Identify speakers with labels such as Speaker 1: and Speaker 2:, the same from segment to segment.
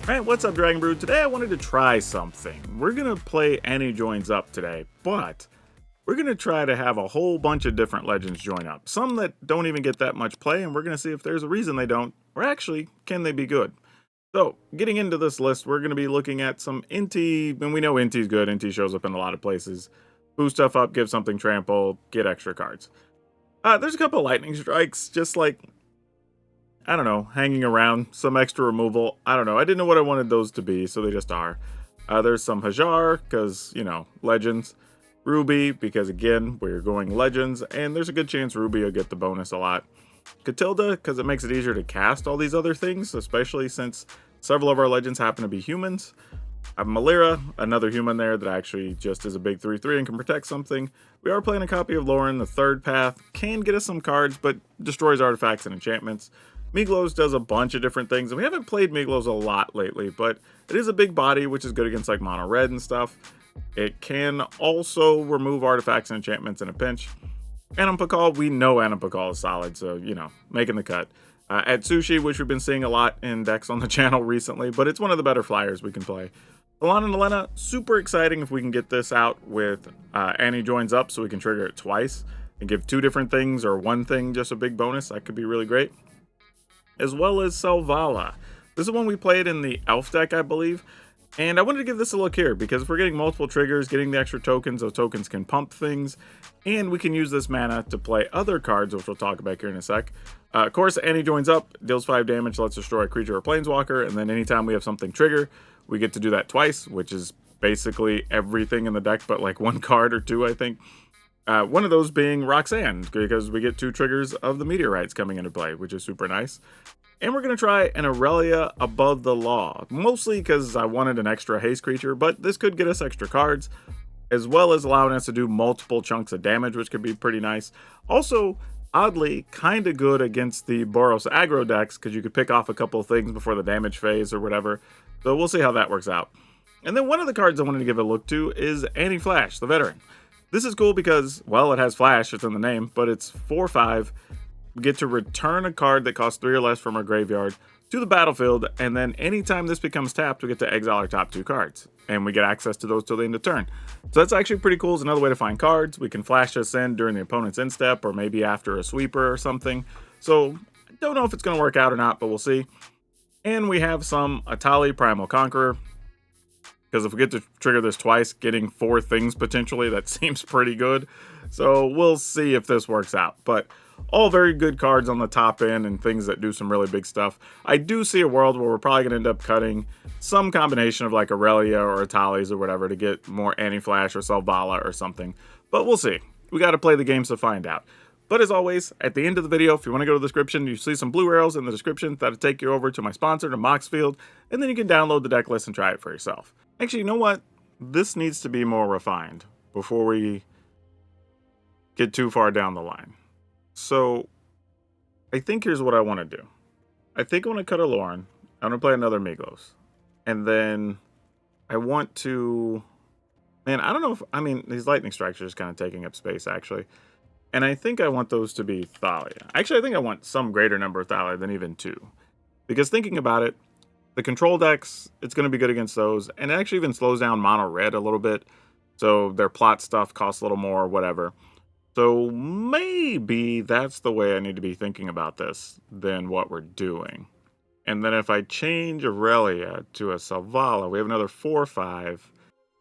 Speaker 1: Alright, what's up, Dragon Brood? Today I wanted to try something. We're gonna play Any Joins Up today, but we're gonna try to have a whole bunch of different legends join up. Some that don't even get that much play, and we're gonna see if there's a reason they don't, or actually, can they be good? So, getting into this list, we're gonna be looking at some Inti, and we know Inti's good. Inti shows up in a lot of places. Boost stuff up, give something trample, get extra cards. There's a couple of lightning strikes, just like I don't know, hanging around, some extra removal. I don't know. I didn't know what I wanted those to be, so they just are. There's some Hajar, because, you know, Legends. Ruby, because again, we're going Legends, and there's a good chance Ruby will get the bonus a lot. Catilda, because it makes it easier to cast all these other things, especially since several of our Legends happen to be humans. I have Malira, another human there that actually just is a big 3/3 and can protect something. We are playing a copy of Lauren, the third path. Can get us some cards, but destroys artifacts and enchantments. Miglos does a bunch of different things, and we haven't played Miglos a lot lately, but it is a big body, which is good against like mono red and stuff. It can also remove artifacts and enchantments in a pinch. Anampakal, we know Anampakal is solid, so, you know, making the cut. At Sushi, which we've been seeing a lot in decks on the channel recently, but it's one of the better flyers we can play. Alana and Elena, super exciting if we can get this out with Annie Joins Up, so we can trigger it twice and give two different things or one thing just a big bonus. That could be really great. As well as Selvala. This is one we played in the Elf deck, I believe. And I wanted to give this a look here, because if we're getting multiple triggers, getting the extra tokens, those tokens can pump things, and we can use this mana to play other cards, which we'll talk about here in a sec. Of course, Annie Joins Up, deals 5 damage, lets destroy a creature or planeswalker, and then anytime we have something trigger, we get to do that twice, which is basically everything in the deck but like one card or two, I think. One of those being Roxanne, because we get 2 triggers of the meteorites coming into play, which is super nice. And we're going to try an Aurelia Above the Law, mostly because I wanted an extra haste creature, but this could get us extra cards, as well as allowing us to do multiple chunks of damage, which could be pretty nice. Also, oddly, kind of good against the Boros aggro decks, because you could pick off a couple of things before the damage phase or whatever. So we'll see how that works out. And then one of the cards I wanted to give a look to is Anti-Flash, the Veteran. This is cool because, well, it has Flash, it's in the name, but it's 4/5. We get to return a card that costs 3 or less from our graveyard to the battlefield, and then anytime this becomes tapped, we get to exile our top 2 cards, and we get access to those till the end of turn. So that's actually pretty cool. It's another way to find cards. We can flash this in during the opponent's end step, or maybe after a sweeper or something. So I don't know if it's going to work out or not, but we'll see. And we have some Atali Primal Conqueror, because if we get to trigger this twice, getting 4 things potentially, that seems pretty good. So we'll see if this works out. But all very good cards on the top end and things that do some really big stuff. I do see a world where we're probably going to end up cutting some combination of like Aurelia or Atali's or whatever to get more Anti-Flash or Selvala or something. But we'll see. We got to play the games to find out. But as always, at the end of the video, if you want to go to the description, you see some blue arrows in the description that'll take you over to my sponsor, to Moxfield, and then you can download the deck list and try it for yourself. Actually, you know what? This needs to be more refined before we get too far down the line. So, I think here's what I want to do. I think I want to cut a Lauren. I want to play another Miglos. And then I want to... Man, I don't know if... I mean, these lightning strikes are just kind of taking up space, actually. And I think I want those to be Thalia. Actually, I think I want some greater number of Thalia than even 2. Because thinking about it, the control decks, it's going to be good against those. And it actually even slows down mono red a little bit. So their plot stuff costs a little more, whatever. So maybe that's the way I need to be thinking about this than what we're doing. And then if I change Aurelia to a Selvala, we have another 4/5.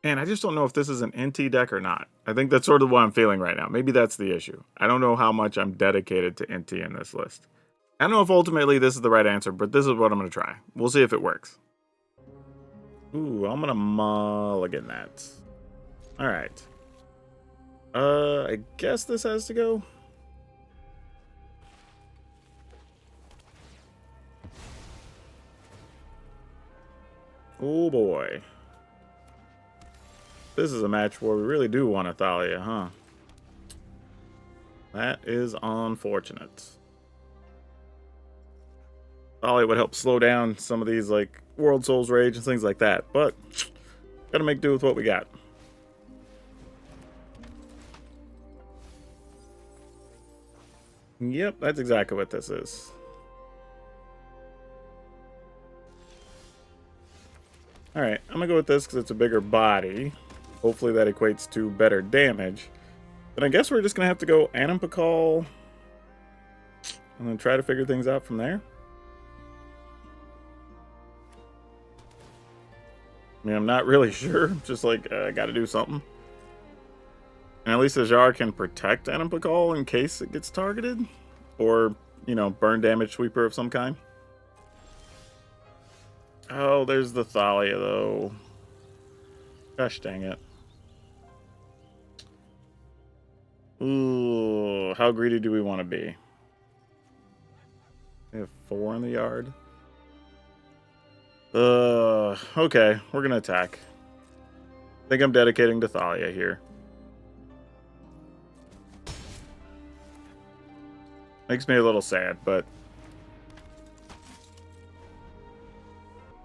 Speaker 1: And I just don't know if this is an NT deck or not. I think that's sort of what I'm feeling right now. Maybe that's the issue. I don't know how much I'm dedicated to NT in this list. I don't know if ultimately this is the right answer, but this is what I'm going to try. We'll see if it works. Ooh, I'm going to mulligan that. All right. I guess this has to go. Oh boy. This is a match where we really do want a Thalia, huh? That is unfortunate. Thalia would help slow down some of these, like, World Souls Rage and things like that, but gotta make do with what we got. Yep, that's exactly what this is. Alright, I'm gonna go with this because it's a bigger body. Hopefully that equates to better damage. Then I guess we're just gonna have to go Animpakal and then try to figure things out from there. I mean, I'm not really sure. Just like, I gotta do something. And at least Azar can protect Animpakal in case it gets targeted. Or, you know, burn damage sweeper of some kind. Oh, there's the Thalia, though. Gosh dang it. Ooh, how greedy do we want to be? We have 4 in the yard. Okay, we're gonna attack. I think I'm dedicating to Thalia here. Makes me a little sad, but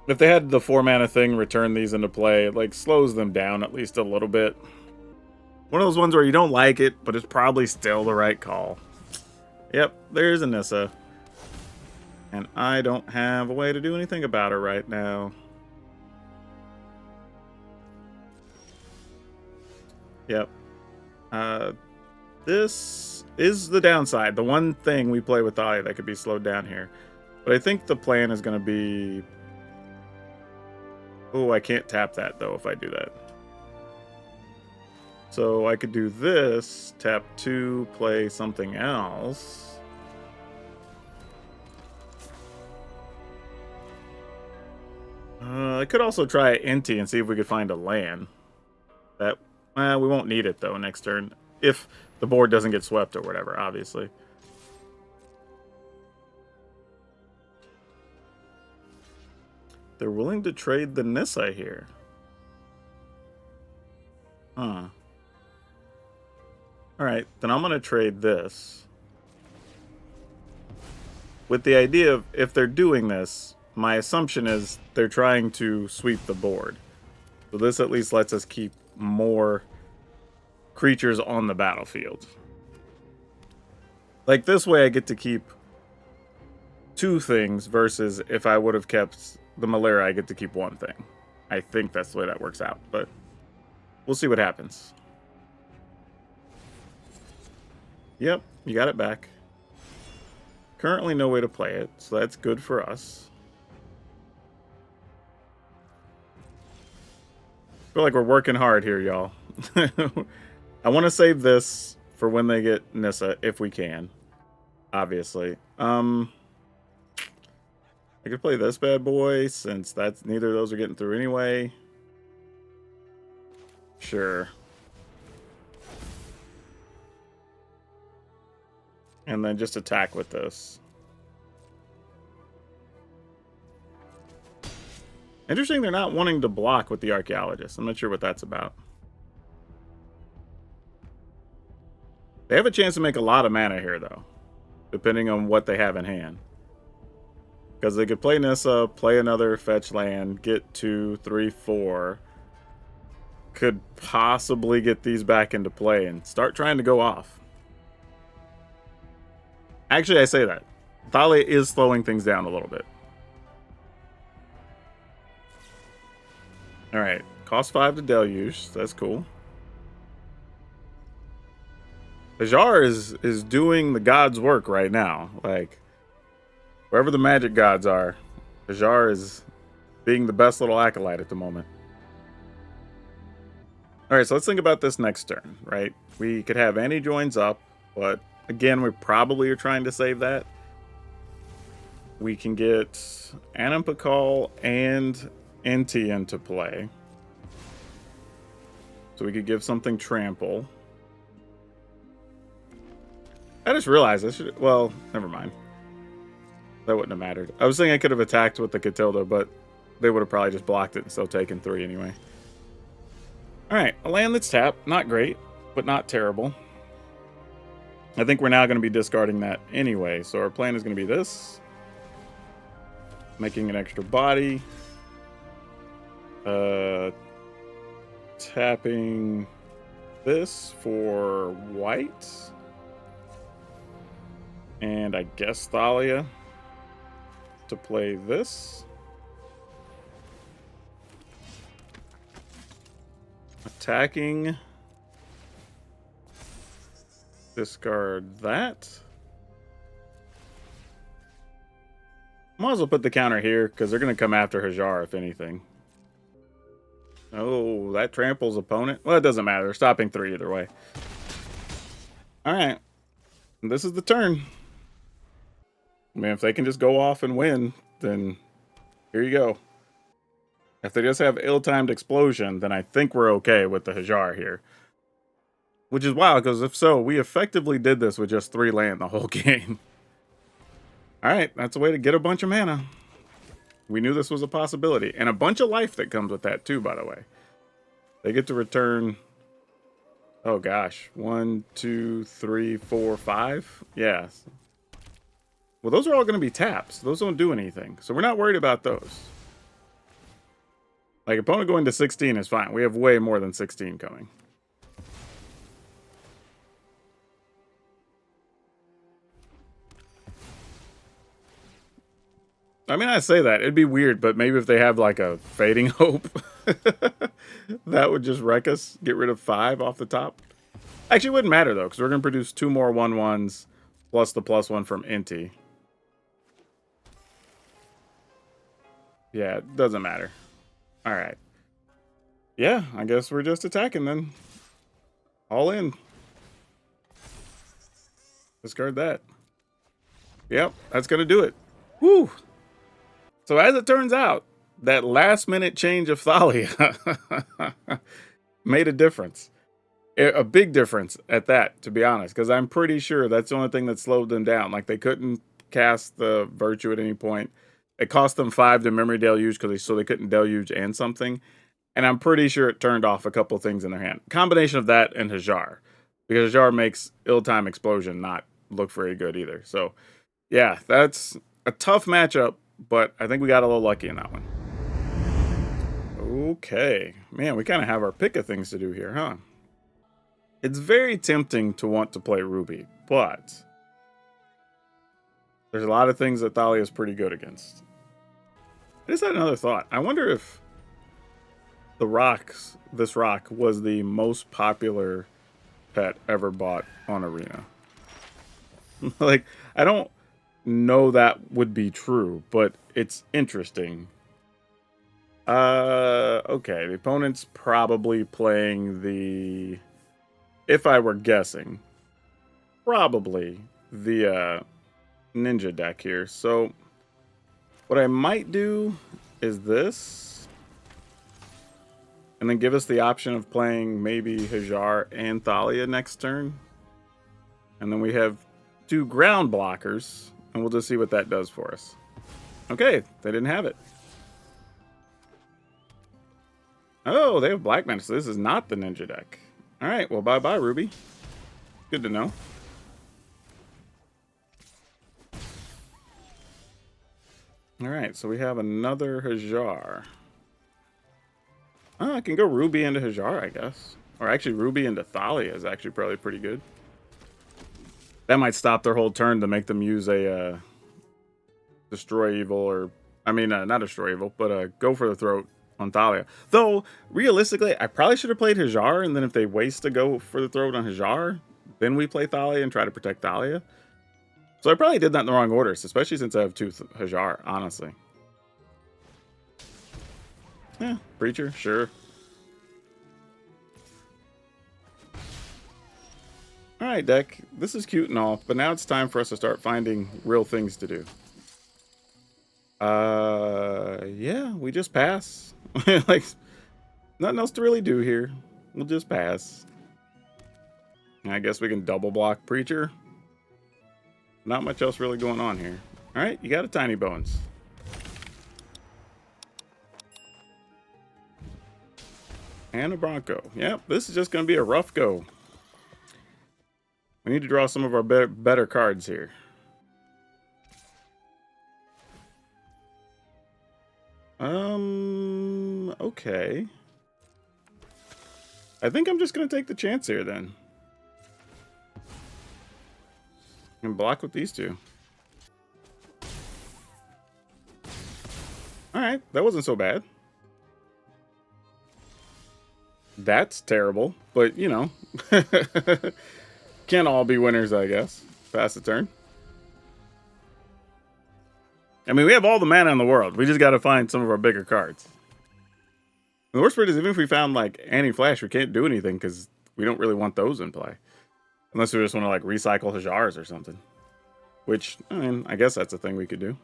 Speaker 1: if they had the 4-mana thing return these into play, it like slows them down at least a little bit. One of those ones where you don't like it, but it's probably still the right call. Yep, there's Anissa. And I don't have a way to do anything about her right now. Yep. This is the downside. The one thing we play with Thalia that could be slowed down here. But I think the plan is going to be... Oh, I can't tap that, though, if I do that. So I could do this, tap 2, play something else. I could also try Inti and see if we could find a land. That we won't need it, though, next turn. If the board doesn't get swept or whatever, obviously. They're willing to trade the Nissa here. Huh. Alright, then I'm going to trade this. With the idea of, if they're doing this, my assumption is they're trying to sweep the board. So this at least lets us keep more creatures on the battlefield. Like, this way I get to keep 2 things versus if I would have kept the Malera, I get to keep 1 thing. I think that's the way that works out, but we'll see what happens. Yep, you got it back. Currently no way to play it, so that's good for us. Feel like we're working hard here, y'all. I want to save this for when they get Nissa, if we can. Obviously. I could play this bad boy, since that's neither of those are getting through anyway. Sure. And then just attack with this. Interesting they're not wanting to block with the Archaeologist. I'm not sure what that's about. They have a chance to make a lot of mana here, though. Depending on what they have in hand. Because they could play Nissa, play another fetch land, get 2, 3, 4. Could possibly get these back into play and start trying to go off. Actually, I say that. Thalia is slowing things down a little bit. Alright. Cost 5 to Deluge. That's cool. Azar is doing the gods' work right now. Like, wherever the magic gods are, Azar is being the best little acolyte at the moment. Alright, so let's think about this next turn, right? We could have any joins up, but again, we probably are trying to save that. We can get Animpakal and Inti into play. So we could give something trample. I just realized I should... Well, never mind. That wouldn't have mattered. I was thinking I could have attacked with the Catilda, but they would have probably just blocked it and still taken 3 anyway. Alright, a land that's tapped. Not great, but not terrible. I think we're now going to be discarding that anyway. So our plan is going to be this. Making an extra body. Tapping this for white. And I guess Thalia to play this. Attacking. Discard that. Might as well put the counter here, because they're going to come after Hajar, if anything. Oh, that tramples opponent. Well, it doesn't matter. They're stopping 3 either way. Alright. This is the turn. I mean, if they can just go off and win, then here you go. If they just have ill-timed explosion, then I think we're okay with the Hajar here. Which is wild, because if so, we effectively did this with just 3 land the whole game. Alright, that's a way to get a bunch of mana. We knew this was a possibility. And a bunch of life that comes with that too, by the way. They get to return... Oh gosh. 1, 2, 3, 4, 5? Yeah. Well, those are all going to be taps. Those don't do anything. So we're not worried about those. Like, opponent going to 16 is fine. We have way more than 16 coming. I mean, I say that. It'd be weird, but maybe if they have, like, a Fading Hope, that would just wreck us. Get rid of 5 off the top. Actually, it wouldn't matter, though, because we're going to produce 2 more 1/1s plus the +1 from Inti. Yeah, it doesn't matter. Alright. Yeah, I guess we're just attacking then. All in. Discard that. Yep, that's going to do it. Woo! So as it turns out, that last-minute change of Thalia made a difference. A big difference at that, to be honest, because I'm pretty sure that's the only thing that slowed them down. Like, they couldn't cast the Virtue at any point. It cost them 5 to Memory Deluge, so they couldn't Deluge and something. And I'm pretty sure it turned off a couple things in their hand. Combination of that and Hajar. Because Hajar makes Ill-Time Explosion not look very good either. So, yeah, that's a tough matchup. But I think we got a little lucky in that one. Okay. Man, we kind of have our pick of things to do here, huh? It's very tempting to want to play Ruby, but there's a lot of things that Thalia is pretty good against. I just had another thought. I wonder if this rock was the most popular pet ever bought on Arena. Like, I don't know that would be true, but it's interesting. Okay, the opponent's probably playing the, if I were guessing, probably the ninja deck here. So what I might do is this, and then give us the option of playing maybe Hajar and Thalia next turn. And then we have 2 ground blockers. And we'll just see what that does for us. Okay, they didn't have it. Oh, they have black mana, so this is not the ninja deck. Alright, well, bye-bye, Ruby. Good to know. Alright, so we have another Hajar. Oh, I can go Ruby into Hajar, I guess. Or actually, Ruby into Thalia is actually probably pretty good. That might stop their whole turn to make them use a Destroy Evil, or I mean, not Destroy Evil, but Go for the Throat on Thalia. Though, realistically, I probably should have played Hajar, and then if they waste to Go for the Throat on Hajar, then we play Thalia and try to protect Thalia. So I probably did that in the wrong order, especially since I have 2 Hajar, honestly. Yeah, Preacher, sure. Alright, deck, this is cute and all, but now it's time for us to start finding real things to do. Yeah, we just pass. Like, nothing else to really do here. We'll just pass. I guess we can double block Preacher. Not much else really going on here. Alright, you got a Tiny Bones. And a Bronco. Yep, this is just going to be a rough go. We need to draw some of our better cards here. Okay. I think I'm just going to take the chance here then. And block with these 2. Alright, that wasn't so bad. That's terrible, but you know, can't all be winners, I guess. Pass the turn. I mean, we have all the mana in the world. We just got to find some of our bigger cards. The worst part is, even if we found like Anti-Flash, we can't do anything because we don't really want those in play. Unless we just want to like recycle Hajars or something. Which, I mean, I guess that's a thing we could do.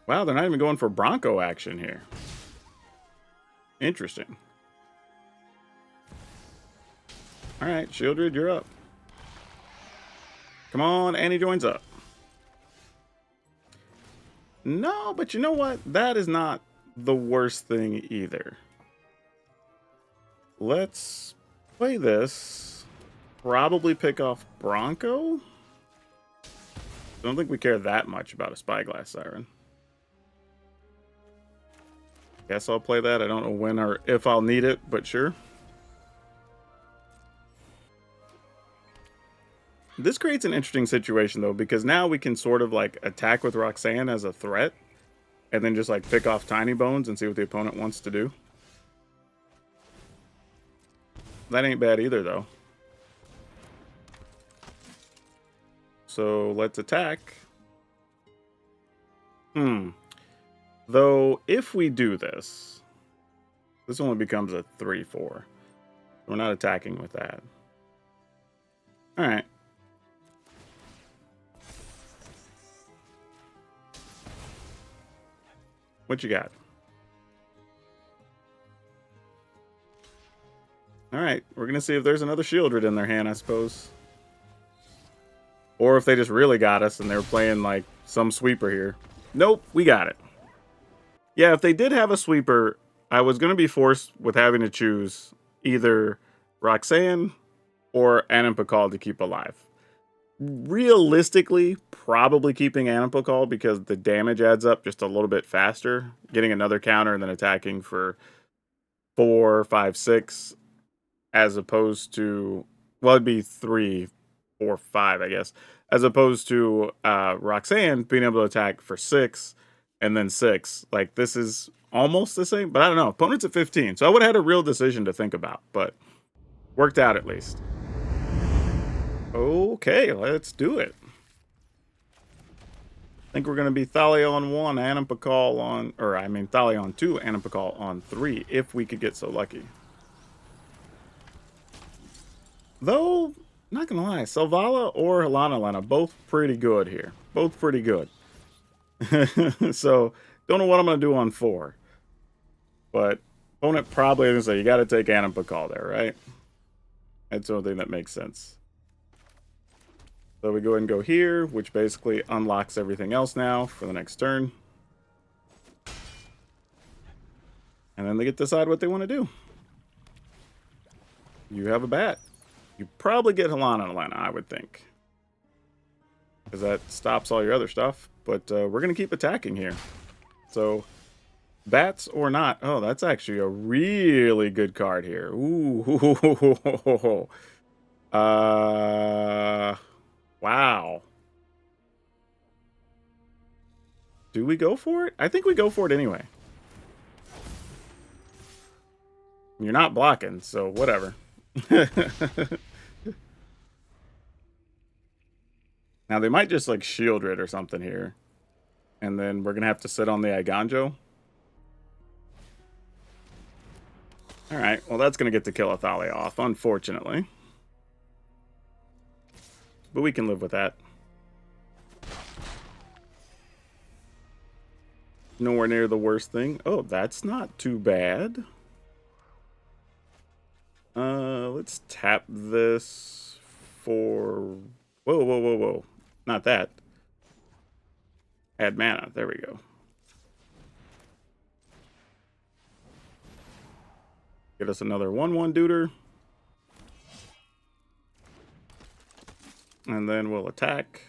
Speaker 1: Wow, they're not even going for Bronco action here. Interesting. Alright, Shieldred, you're up. Come on, Annie joins up. No, but you know what? That is not the worst thing either. Let's play this. Probably pick off Bronco. I don't think we care that much about a Spyglass Siren. Guess I'll play that. I don't know when or if I'll need it, but sure. This creates an interesting situation, though, because now we can sort of, like, attack with Roxanne as a threat, and then just, like, pick off Tiny Bones and see what the opponent wants to do. That ain't bad either, though. So, let's attack. Though, if we do this, this only becomes a 3-4. We're not attacking with that. Alright. What you got? Alright, we're going to see if there's another Shieldred in their hand, I suppose. Or if they just really got us and they were playing, like, some sweeper here. Nope, we got it. Yeah, if they did have a sweeper, I was going to be forced with having to choose either Roxanne or Animpakal to keep alive. Realistically, probably keeping Animpakal because the damage adds up just a little bit faster. Getting another counter and then attacking for 4, 5, 6, as opposed to, well, it'd be 3, 4, 5, I guess, as opposed to Roxanne being able to attack for 6 and then 6. Like, this is almost the same, but I don't know. Opponent's at 15, so I would have had a real decision to think about, but worked out at least. Okay, let's do it. I think we're going to be Thalia on 1, Animpakal on, or I mean Thalia on 2, Animpakal on 3, if we could get so lucky. Though, not going to lie, Selvala or Lana both pretty good here. Both pretty good. So, don't know what I'm going to do on 4. But, opponent probably is going to say, you got to take Animpakal there, right? That's the only thing that makes sense. So we go ahead and go here, which basically unlocks everything else now for the next turn. And then they get to decide what they want to do. You have a bat. You probably get Helana, I would think. Because that stops all your other stuff. But we're going to keep attacking here. So, bats or not. Oh, that's actually a really good card here. Ooh. Wow. Do we go for it? I think we go for it anyway. You're not blocking, so whatever. Now, they might just, like, Shieldred or something here. And then we're going to have to sit on the Iganjo. Alright, well, that's going to get to kill a Thalia off, unfortunately. But we can live with that. Nowhere near the worst thing. Oh, that's not too bad. Let's tap this for... Whoa. Not that. Add mana. There we go. Get us another 1/1 duder. And then we'll attack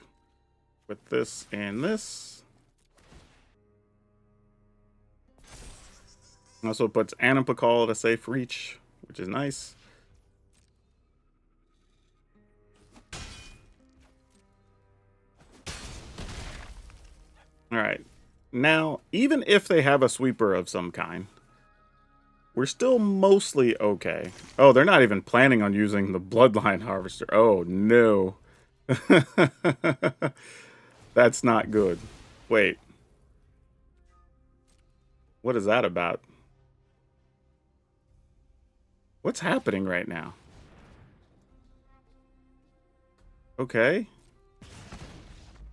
Speaker 1: with this and this. Also puts Animpakal at a safe reach, which is nice. Alright. Now, even if they have a sweeper of some kind, we're still mostly okay. Oh, they're not even planning on using the Bloodline Harvester. Oh, no. That's not good. Wait. What is that about? What's happening right now? Okay.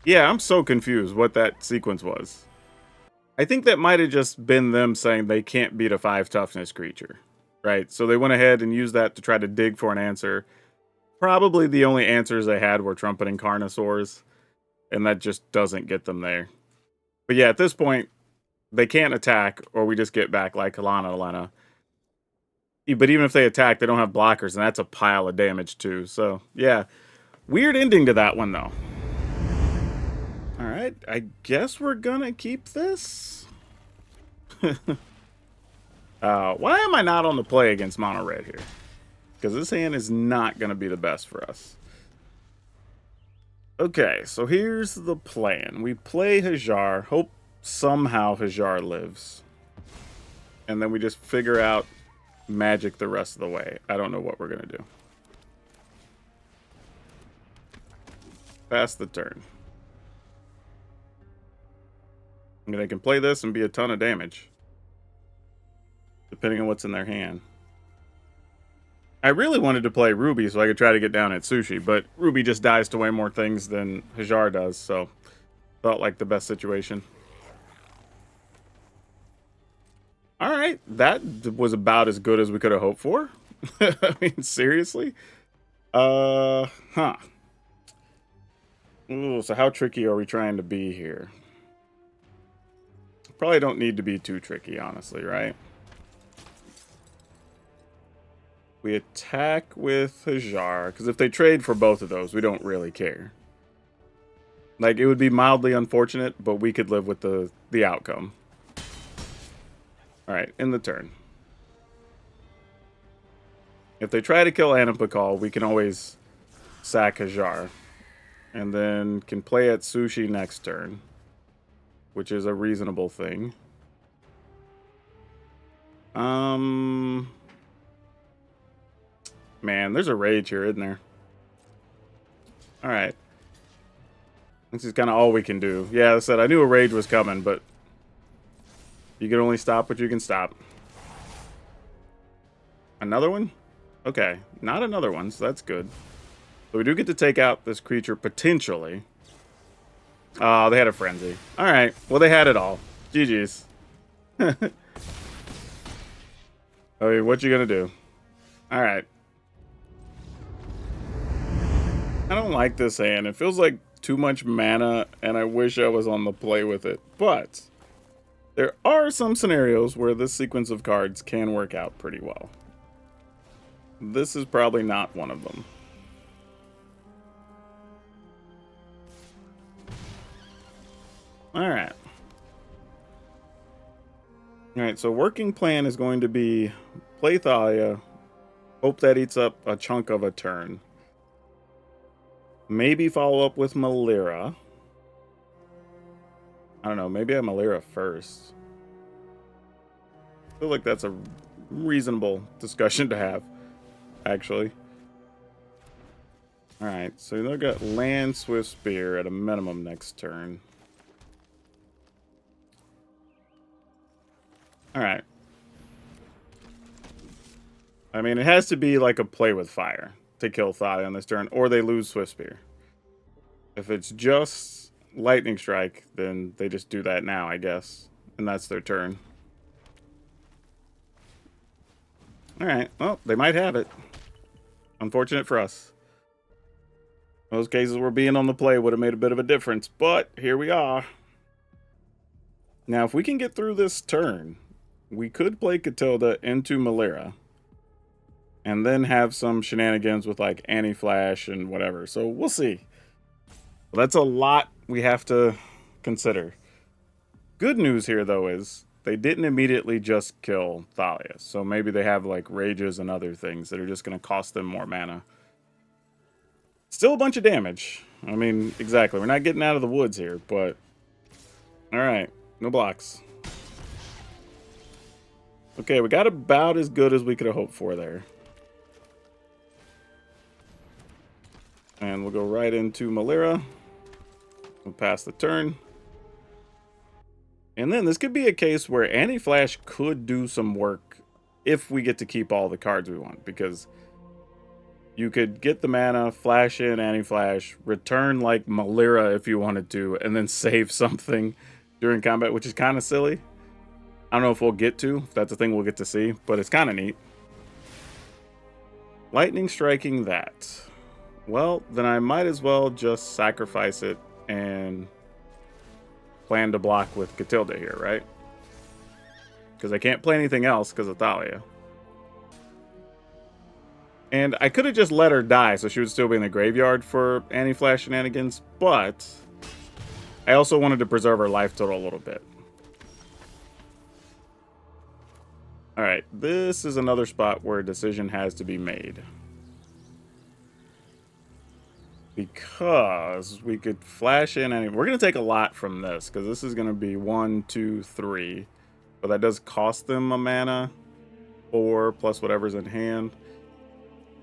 Speaker 1: Yeah, I'm so confused what that sequence was. I think that might have just been them saying they can't beat a 5 toughness creature. Right? So they went ahead and used that to try to dig for an answer. Probably the only answers they had were trumpeting Carnosaurs. And that just doesn't get them there. But yeah, at this point, they can't attack, or we just get back like Lena. But even if they attack, they don't have blockers, and that's a pile of damage too. So, yeah. Weird ending to that one, though. Alright, I guess we're gonna keep this? Why am I not on the play against Mono Red here? Because this hand is not gonna be the best for us. Okay, so here's the plan. We play Hajar, hope somehow Hajar lives. And then we just figure out magic the rest of the way. I don't know what we're gonna do. Pass the turn. I mean, they can play this and be a ton of damage. Depending on what's in their hand. I really wanted to play Ruby so I could try to get down at Sushi, but Ruby just dies to way more things than Hajar does, so felt like the best situation. Alright, that was about as good as we could have hoped for. I mean, seriously? Huh. Ooh, so how tricky are we trying to be here? Probably don't need to be too tricky, honestly, right? We attack with Hajar, because if they trade for both of those, we don't really care. Like, it would be mildly unfortunate, but we could live with the outcome. Alright, in the turn. If they try to kill Anipakal, we can always sack Hajar. And then can play at Sushi next turn, which is a reasonable thing. Man, there's a rage here, isn't there? Alright. This is kind of all we can do. Yeah, I said I knew a rage was coming, but you can only stop what you can stop. Another one? Okay, not another one, so that's good. So we do get to take out this creature potentially. Oh, they had a frenzy. Alright, well they had it all. GG's. I mean, what you gonna do? Alright. I don't like this hand. It feels like too much mana, and I wish I was on the play with it. But there are some scenarios where this sequence of cards can work out pretty well. This is probably not one of them. Alright. Alright, so working plan is going to be play Thalia, hope that eats up a chunk of a turn. Maybe follow up with Malira. I don't know, maybe I have Malira first. I feel like that's a reasonable discussion to have, actually. Alright, so they've got Land Swift Spear at a minimum next turn. Alright. I mean, it has to be like a play with fire to kill Thalia on this turn, or they lose Swift Spear. If it's just Lightning Strike, then they just do that now, I guess. And that's their turn. Alright, well, they might have it. Unfortunate for us. Most cases where being on the play would have made a bit of a difference, but here we are. Now, if we can get through this turn, we could play Catilda into Malira. And then have some shenanigans with like Anti-Flash and whatever. So we'll see. Well, that's a lot we have to consider. Good news here, though, is they didn't immediately just kill Thalia. So maybe they have like rages and other things that are just going to cost them more mana. Still a bunch of damage. I mean, exactly. We're not getting out of the woods here, but... Alright. No blocks. Okay, we got about as good as we could have hoped for there. And we'll go right into Malira. We'll pass the turn. And then this could be a case where Anti-Flash could do some work if we get to keep all the cards we want. Because you could get the mana, flash in Anti-Flash, return like Malira if you wanted to, and then save something during combat, which is kind of silly. I don't know if we'll get to, if that's a thing we'll get to see, but it's kind of neat. Lightning striking that. Well, then I might as well just sacrifice it and plan to block with Catilda here, right? Because I can't play anything else because of Thalia. And I could have just let her die so she would still be in the graveyard for Anti-Flash shenanigans, but I also wanted to preserve her life total a little bit. Alright, this is another spot where a decision has to be made. Because we could flash in any... We're going to take a lot from this, because this is going to be 1, 2, 3. But that does cost them a mana. 4 plus whatever's in hand.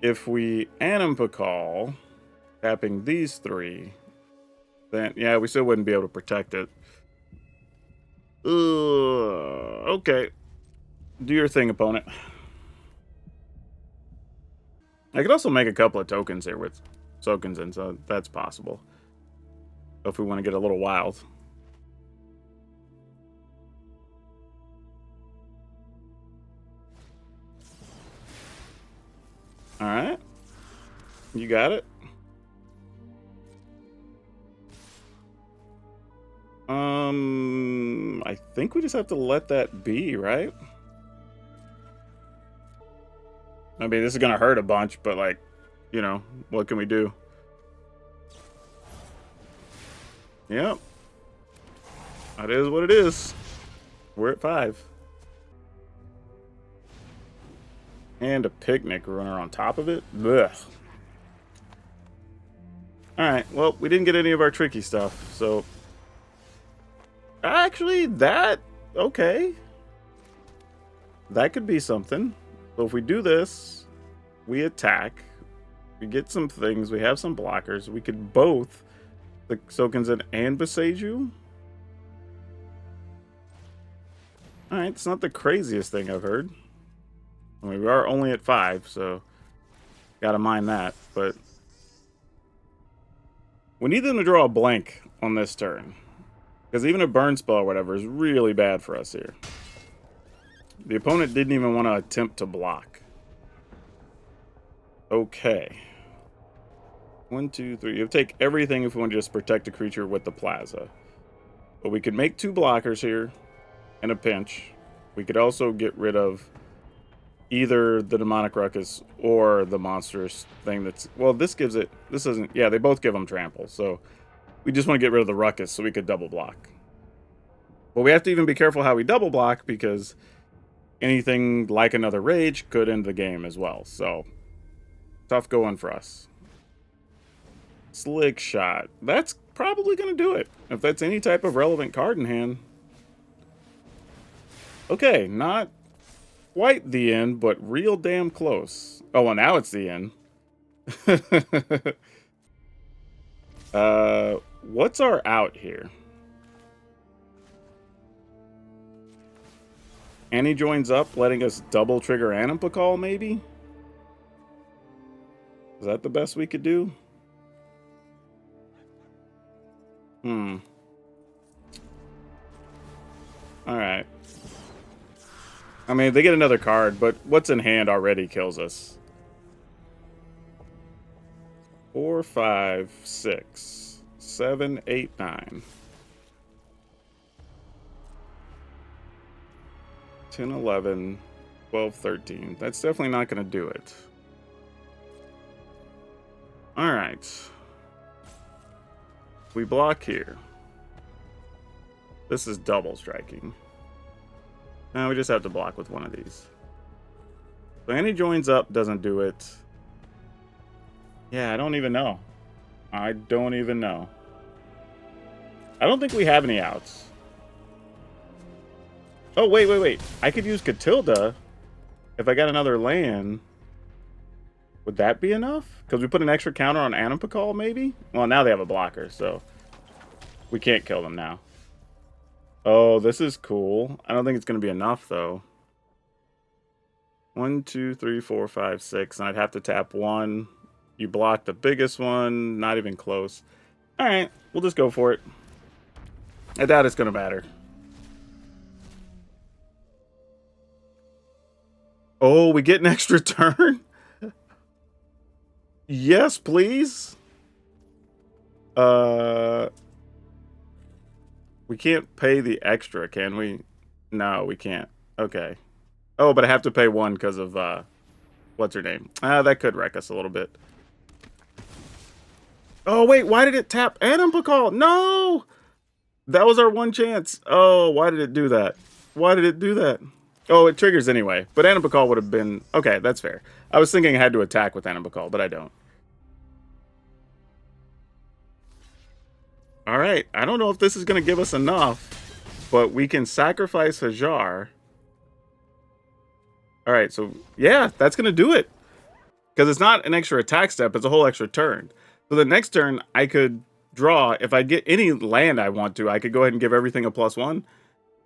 Speaker 1: If we Animpacall, tapping these 3, then, yeah, we still wouldn't be able to protect it. Okay. Do your thing, opponent. I could also make a couple of tokens here with tokens in, so that's possible. If we want to get a little wild. Alright. You got it. I think we just have to let that be, right? I mean, this is going to hurt a bunch, but, like, you know, what can we do? Yep. That is what it is. We're at 5. And a picnic runner on top of it? Ugh. Alright, well, we didn't get any of our tricky stuff, so... Actually, that... Okay. That could be something. So if we do this, we attack, we get some things, we have some blockers, we could both the Sokenzen and Beseiju. Alright, it's not the craziest thing I've heard. I mean, we are only at 5, so gotta mind that, but we need them to draw a blank on this turn. Because even a burn spell or whatever is really bad for us here. The opponent didn't even want to attempt to block. Okay. 1, 2, 3. You have to take everything if we want to just protect a creature with the Plaza. But we could make 2 blockers here in a pinch. We could also get rid of either the Demonic Ruckus or the monstrous thing that's... Well, this gives it... This doesn't... Yeah, they both give them trample, so... We just want to get rid of the Ruckus so we could double block. But we have to even be careful how we double block because anything like another Rage could end the game as well. So, tough going for us. Slick Shot. That's probably going to do it. If that's any type of relevant card in hand. Okay, not quite the end, but real damn close. Oh, well, now it's the end. What's our out here? Annie joins up, letting us double trigger Animpacall, maybe? Is that the best we could do? Alright. I mean, they get another card, but what's in hand already kills us. 4, 5, 6, 7, 8, 9. 10, 11, 12, 13. That's definitely not going to do it. Alright. We block here. This is double striking. Now we just have to block with one of these. So Annie joins up, doesn't do it. Yeah, I don't even know. I don't even know. I don't think we have any outs. Oh, wait. I could use Catilda if I got another land. Would that be enough? Because we put an extra counter on Animpakal, maybe? Well, now they have a blocker, so we can't kill them now. Oh, this is cool. I don't think it's going to be enough, though. 1, 2, 3, 4, 5, 6. And I'd have to tap 1. You block the biggest one. Not even close. All right, we'll just go for it. I doubt it's going to matter. Oh, we get an extra turn? Yes, please. We can't pay the extra, can we? No, we can't. Okay. Oh, but I have to pay 1 because of, what's her name? That could wreck us a little bit. Oh, wait, why did it tap Animpakal? No! That was our 1 chance. Oh, why did it do that? Why did it do that? Oh, it triggers anyway. But Animpakal would have been... Okay, that's fair. I was thinking I had to attack with Animpakal, but I don't. Alright, I don't know if this is going to give us enough, but we can sacrifice Hajar. Alright, so yeah, that's going to do it. Because it's not an extra attack step, it's a whole extra turn. So the next turn, I could draw. If I get any land I want to, I could go ahead and give everything a +1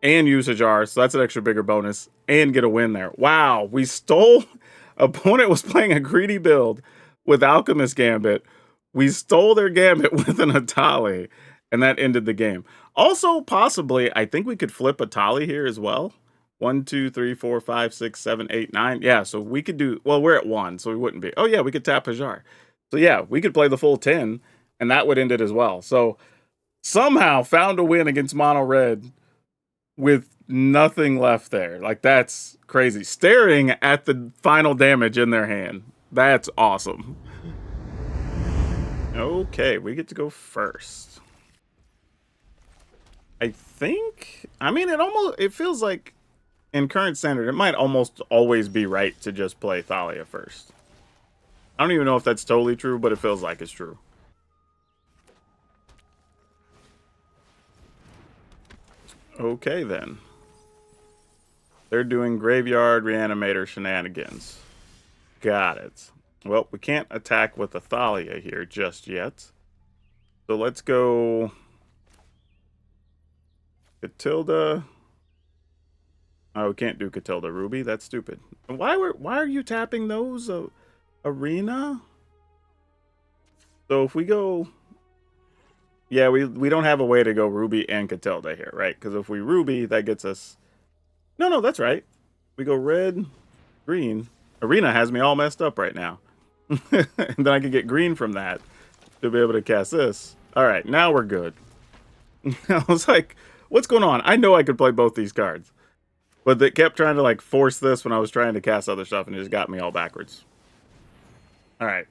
Speaker 1: and use Hajar, so that's an extra bigger bonus, and get a win there. Wow, we stole... Opponent was playing a greedy build with Alchemist Gambit. We stole their Gambit with an Atali, and that ended the game. Also, possibly, I think we could flip Atali here as well. 1, 2, 3, 4, 5, 6, 7, 8, 9. Yeah, so we could do... Well, we're at 1, so we wouldn't be... Oh, yeah, we could tap Hajar. So, yeah, we could play the full 10, and that would end it as well. So, somehow found a win against Mono Red with nothing left there. Like, that's crazy. Staring at the final damage in their hand. That's awesome. Okay, we get to go first. I think... I mean, it feels like in current standard, it might almost always be right to just play Thalia first. I don't even know if that's totally true, but it feels like it's true. Okay, then. They're doing Graveyard Reanimator shenanigans. Got it. Well, we can't attack with Athalia here just yet. So let's go... Catilda. Oh, we can't do Catilda Ruby. That's stupid. Why are you tapping those? Arena? So if we go... Yeah, we don't have a way to go Ruby and Catilda here, right? Because if we Ruby, that gets us... No, that's right. We go red, green. Arena has me all messed up right now. And then I can get green from that to be able to cast this. All right, now we're good. I was like, what's going on? I know I could play both these cards. But they kept trying to like force this when I was trying to cast other stuff, and it just got me all backwards. All right.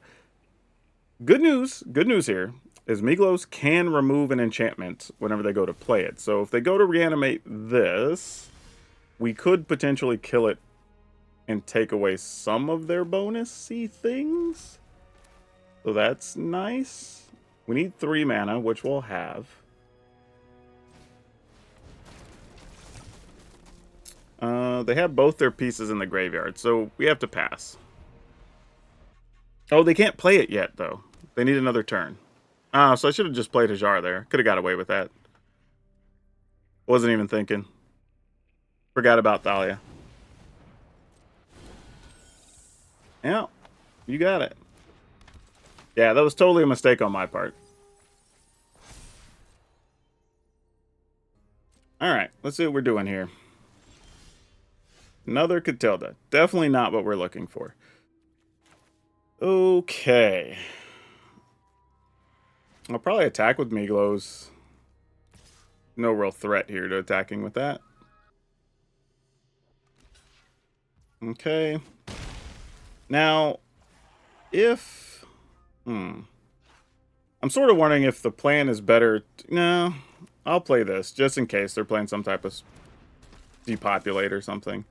Speaker 1: Good news here is Miglos can remove an enchantment whenever they go to play it. So if they go to reanimate this, we could potentially kill it and take away some of their bonus-y things. So that's nice. We need 3 mana, which we'll have. They have both their pieces in the graveyard, so we have to pass. Oh, they can't play it yet, though. They need another turn. So I should have just played Hajar there. Could have got away with that. Wasn't even thinking. Forgot about Thalia. Yeah, you got it. Yeah, that was totally a mistake on my part. Alright, let's see what we're doing here. Another Catilda. Definitely not what we're looking for. Okay. I'll probably attack with Miglos. No real threat here to attacking with that. Okay. Now, if... I'm sort of wondering if the plan is better... No, I'll play this, just in case they're playing some type of depopulate or something.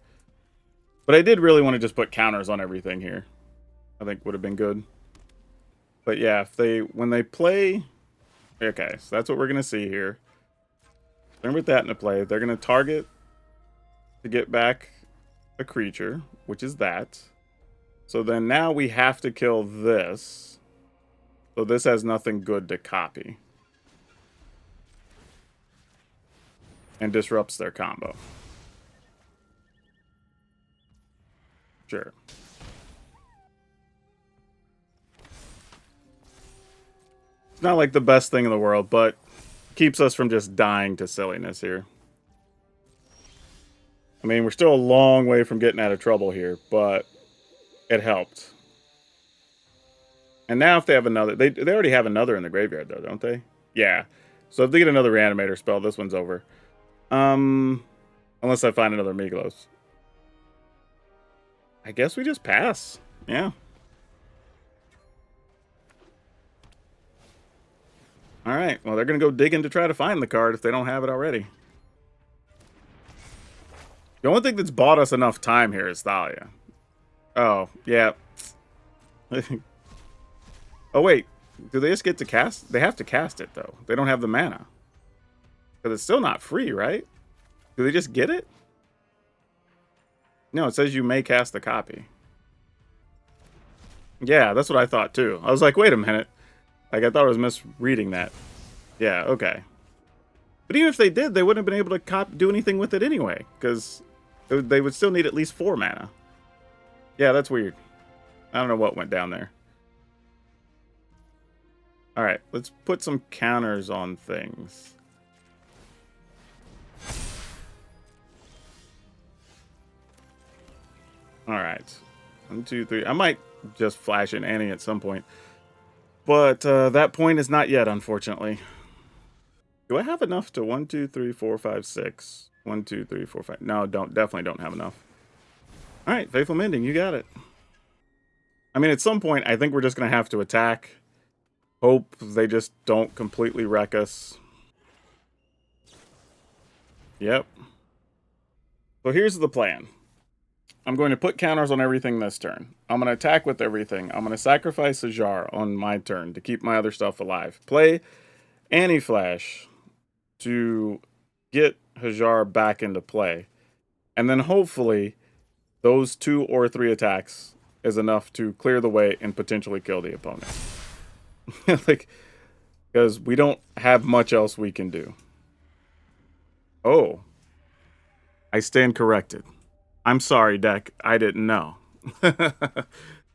Speaker 1: But I did really want to just put counters on everything here. I think would have been good. But yeah, when they play... Okay, so that's what we're going to see here. They're going to put that into play. They're going to target to get back a creature, which is that. So then now we have to kill this. So this has nothing good to copy. And disrupts their combo. Sure. It's not like the best thing in the world, but keeps us from just dying to silliness here. I mean, we're still a long way from getting out of trouble here, but it helped. And now if they have another... They already have another in the graveyard, though, don't they? Yeah. So if they get another Reanimator spell, this one's over. Unless I find another Miglos. I guess we just pass. Yeah. Alright, well, they're going to go digging to try to find the card if they don't have it already. The only thing that's bought us enough time here is Thalia. Oh, yeah. Oh, wait. Do they just get to cast? They have to cast it, though. They don't have the mana. Because it's still not free, right? Do they just get it? No, it says you may cast the copy. Yeah, that's what I thought, too. I was like, wait a minute. Like, I thought I was misreading that. Yeah, okay. But even if they did, they wouldn't have been able to do anything with it anyway. Because they would still need at least 4 mana. Yeah, that's weird. I don't know what went down there. Alright, let's put some counters on things. Alright. 1, 2, 3. I might just flash an Annie at some point. But that point is not yet, unfortunately. Do I have enough to 1, 2, 3, 4, 5, 6? 1, 2, 3, 4, 5. No, definitely don't have enough. Alright, Faithful Mending, you got it. I mean, at some point, I think we're just going to have to attack. Hope they just don't completely wreck us. Yep. So here's the plan. I'm going to put counters on everything this turn. I'm going to attack with everything. I'm going to sacrifice a Jar on my turn to keep my other stuff alive. Play Annie Flash to get Hajar back into play. And then hopefully those 2 or 3 attacks is enough to clear the way and potentially kill the opponent. Like, because we don't have much else we can do. Oh. I stand corrected. I'm sorry, deck. I didn't know.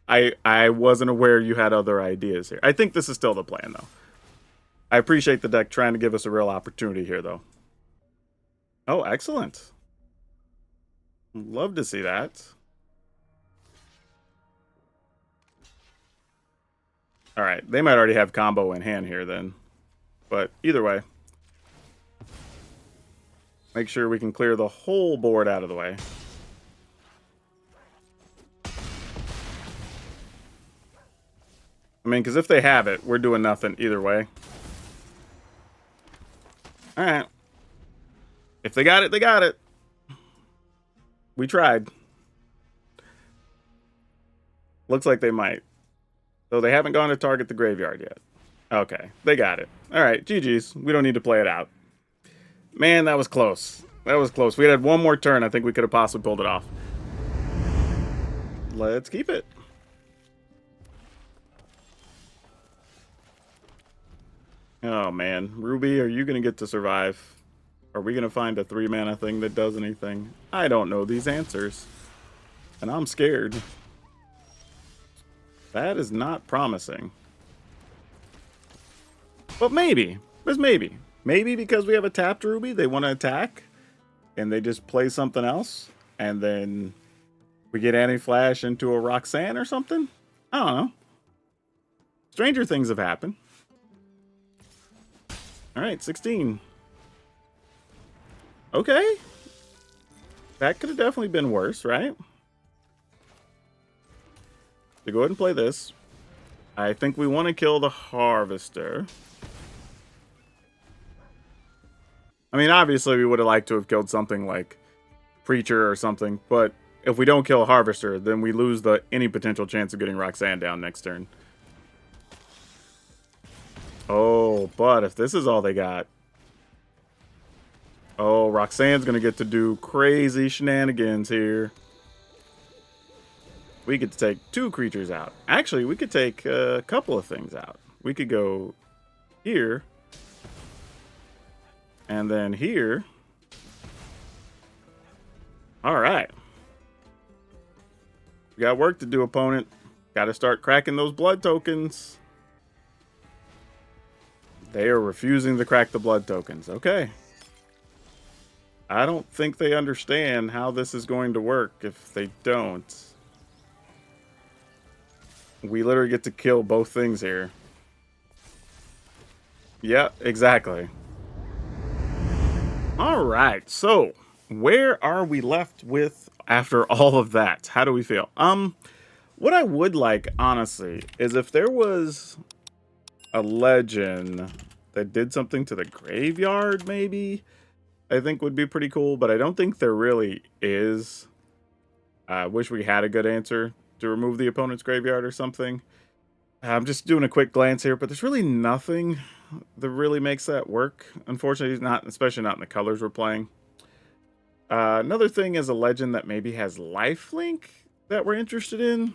Speaker 1: I wasn't aware you had other ideas here. I think this is still the plan, though. I appreciate the deck trying to give us a real opportunity here, though. Oh, excellent. Love to see that. Alright, they might already have combo in hand here, then. But either way. Make sure we can clear the whole board out of the way. I mean, because if they have it, we're doing nothing either way. Alright. If they got it, they got it. We tried. Looks like they might. So they haven't gone to target the graveyard yet. Okay, they got it. Alright, GG's. We don't need to play it out. Man, that was close. That was close. We had one more turn. I think we could have possibly pulled it off. Let's keep it. Oh, man. Ruby, are you going to get to survive? Are we going to find a 3-mana thing that does anything? I don't know these answers. And I'm scared. That is not promising. But maybe. Just maybe. Maybe because we have a tapped Ruby, they want to attack. And they just play something else. And then we get Anti-Flash into a Roxanne or something? I don't know. Stranger things have happened. Alright, 16. Okay. That could have definitely been worse, right? So go ahead and play this. I think we want to kill the Harvester. I mean, obviously we would have liked to have killed something like Preacher or something, but if we don't kill a Harvester, then we lose any potential chance of getting Roxanne down next turn. Oh, but if this is all they got... Oh, Roxanne's going to get to do crazy shenanigans here. We get to take 2 creatures out. Actually, we could take a couple of things out. We could go here. And then here. All right. We got work to do, opponent. Got to start cracking those blood tokens. They are refusing to crack the blood tokens. Okay. I don't think they understand how this is going to work if they don't. We literally get to kill both things here. Yeah, exactly. All right, so where are we left with after all of that? How do we feel? What I would like, honestly, is if there was a legend that did something to the graveyard, maybe, I think would be pretty cool, but I don't think there really is. I wish we had a good answer to remove the opponent's graveyard or something. I'm just doing a quick glance here, but there's really nothing that really makes that work. Unfortunately, not, especially not in the colors we're playing. Another thing is a legend that maybe has lifelink that we're interested in.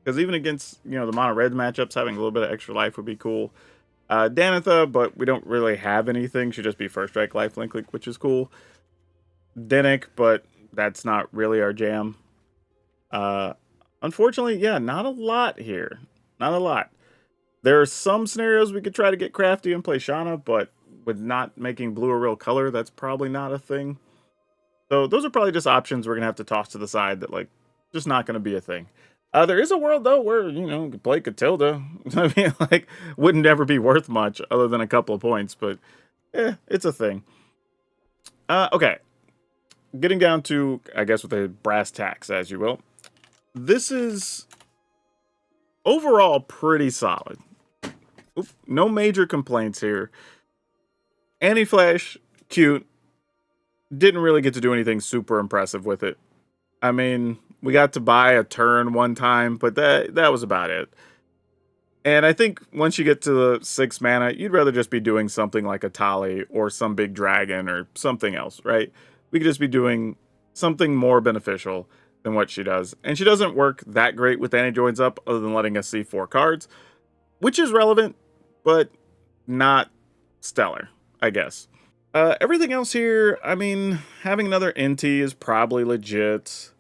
Speaker 1: Because even against, you know, the mono red matchups, having a little bit of extra life would be cool. Danitha, but we don't really have anything. Should just be first strike lifelink, which is cool. Denick, but that's not really our jam. Unfortunately, yeah, not a lot here. Not a lot. There are some scenarios we could try to get crafty and play Shauna, but with not making blue a real color, that's probably not a thing. So those are probably just options we're going to have to toss to the side that, like, just not going to be a thing. There is a world, though, where, you know, play Catilda. I mean, like, wouldn't ever be worth much other than a couple of points, but, it's a thing. Okay. Getting down to, I guess, with the brass tacks, as you will. This is overall pretty solid. Oop, no major complaints here. Anti-Flash, cute. Didn't really get to do anything super impressive with it. I mean, we got to buy a turn one time, but that was about it. And I think once you get to the 6 mana, you'd rather just be doing something like a Tali or some big dragon or something else, right? We could just be doing something more beneficial than what she does. And she doesn't work that great with anti-joins up other than letting us see 4 cards, which is relevant, but not stellar, I guess. Everything else here, I mean, having another NT is probably legit.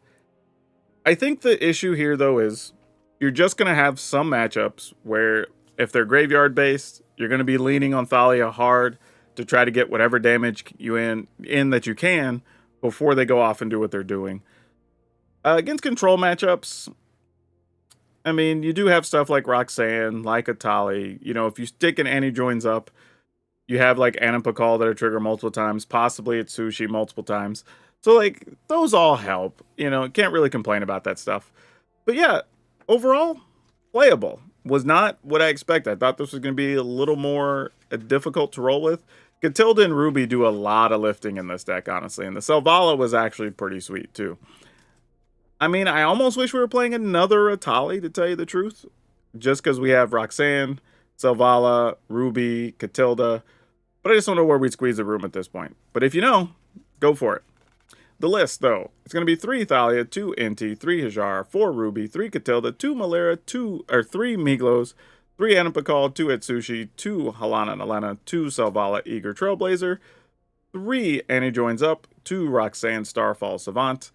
Speaker 1: I think the issue here, though, is you're just going to have some matchups where if they're graveyard based, you're going to be leaning on Thalia hard to try to get whatever damage you in that you can before they go off and do what they're doing. Against control matchups, I mean, you do have stuff like Roxanne, like Atali. You know, if you stick an anti-joins up, you have like Anipakal that are trigger multiple times, possibly it's Sushi multiple times. So like those all help. You know, can't really complain about that stuff. But yeah, overall, playable. Was not what I expected. I thought this was going to be a little more difficult to roll with. Catilda and Ruby do a lot of lifting in this deck, honestly. And the Selvala was actually pretty sweet too. I mean, I almost wish we were playing another Atali, to tell you the truth. Just because we have Roxanne, Selvala, Ruby, Catilda. But I just don't know where we'd squeeze the room at this point. But if you know, go for it. The list, though, it's going to be 3 Thalia, 2 Inti, 3 Hajar, 4 Ruby, 3 Catilda, 2 Malera, 3 Miglos, 3 Anipakal, 2 Etsushi, 2 Halana and Elena, 2 Selvala, Eager Trailblazer, 3 Annie Joins Up, 2 Roxanne Starfall Savant,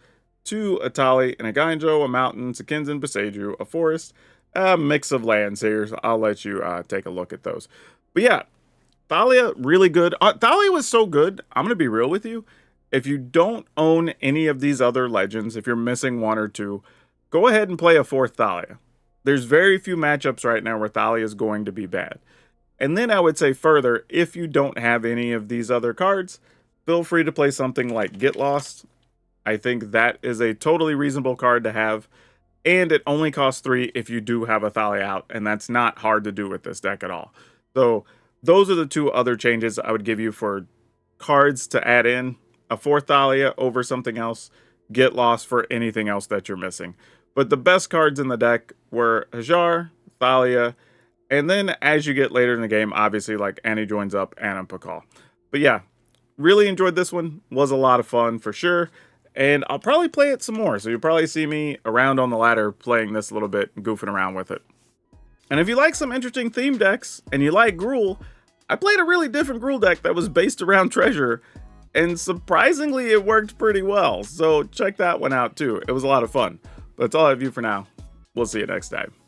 Speaker 1: 2 Atali and a Gainjo, a mountain, Sakinzan, Beseju, a forest, a mix of lands here. So I'll let you take a look at those. But yeah, Thalia, really good. Thalia was so good, I'm going to be real with you. If you don't own any of these other legends, if you're missing 1 or 2, go ahead and play a 4th Thalia. There's very few matchups right now where Thalia is going to be bad. And then I would say further, if you don't have any of these other cards, feel free to play something like Get Lost. I think that is a totally reasonable card to have. And it only costs 3 if you do have a Thalia out. And that's not hard to do with this deck at all. So those are the 2 other changes I would give you for cards to add in. A 4th Thalia over something else. Get Lost for anything else that you're missing. But the best cards in the deck were Hajar, Thalia, and then as you get later in the game, obviously like Annie Joins Up, Anna Pakal. But yeah, really enjoyed this one. Was a lot of fun for sure. And I'll probably play it some more. So you'll probably see me around on the ladder playing this a little bit and goofing around with it. And if you like some interesting theme decks and you like Gruul, I played a really different Gruul deck that was based around treasure. And surprisingly, it worked pretty well. So check that one out too. It was a lot of fun. But that's all I have for you for now. We'll see you next time.